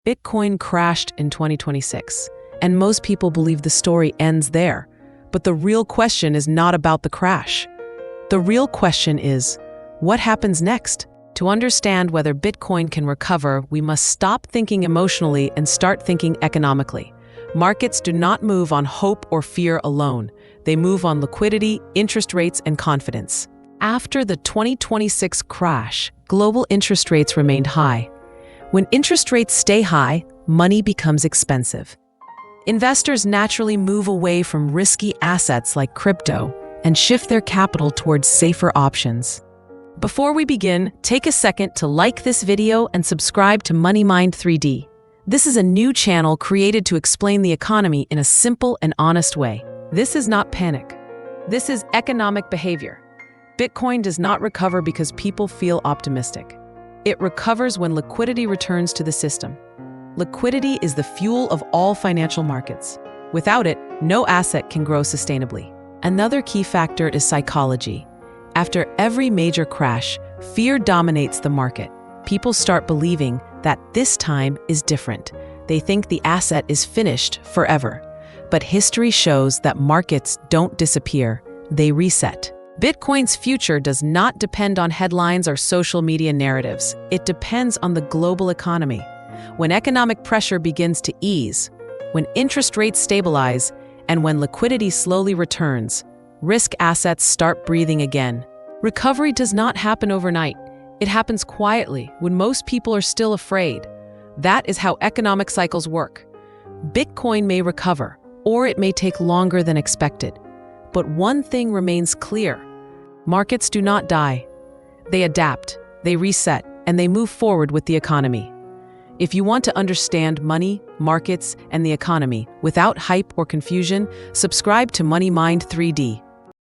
Bitcoin crashed in 2026, and most people believe the story ends there. But the real question is not about the crash. The real question is, what happens next? To understand whether Bitcoin can recover, we must stop thinking emotionally and start thinking economically. Markets do not move on hope or fear alone. They move on liquidity, interest rates, and confidence. After the 2026 crash, global interest rates remained high. When interest rates stay high, money becomes expensive. Investors naturally move away from risky assets like crypto and shift their capital towards safer options. Before we begin, take a second to like this video and subscribe to MoneyMind 3D. This is a new channel created to explain the economy in a simple and honest way. This is not panic. This is economic behavior. Bitcoin does not recover because people feel optimistic. It recovers when liquidity returns to the system. Liquidity is the fuel of all financial markets. Without it, no asset can grow sustainably. Another key factor is psychology. After every major crash, fear dominates the market. People start believing that this time is different. They think the asset is finished forever. But history shows that markets don't disappear, they reset. Bitcoin's future does not depend on headlines or social media narratives. It depends on the global economy. When economic pressure begins to ease, when interest rates stabilize, and when liquidity slowly returns, risk assets start breathing again. Recovery does not happen overnight. It happens quietly when most people are still afraid. That is how economic cycles work. Bitcoin may recover, or it may take longer than expected. But one thing remains clear. Markets do not die. They adapt, they reset, and they move forward with the economy. If you want to understand money, markets, and the economy without hype or confusion, subscribe to MoneyMind 3D.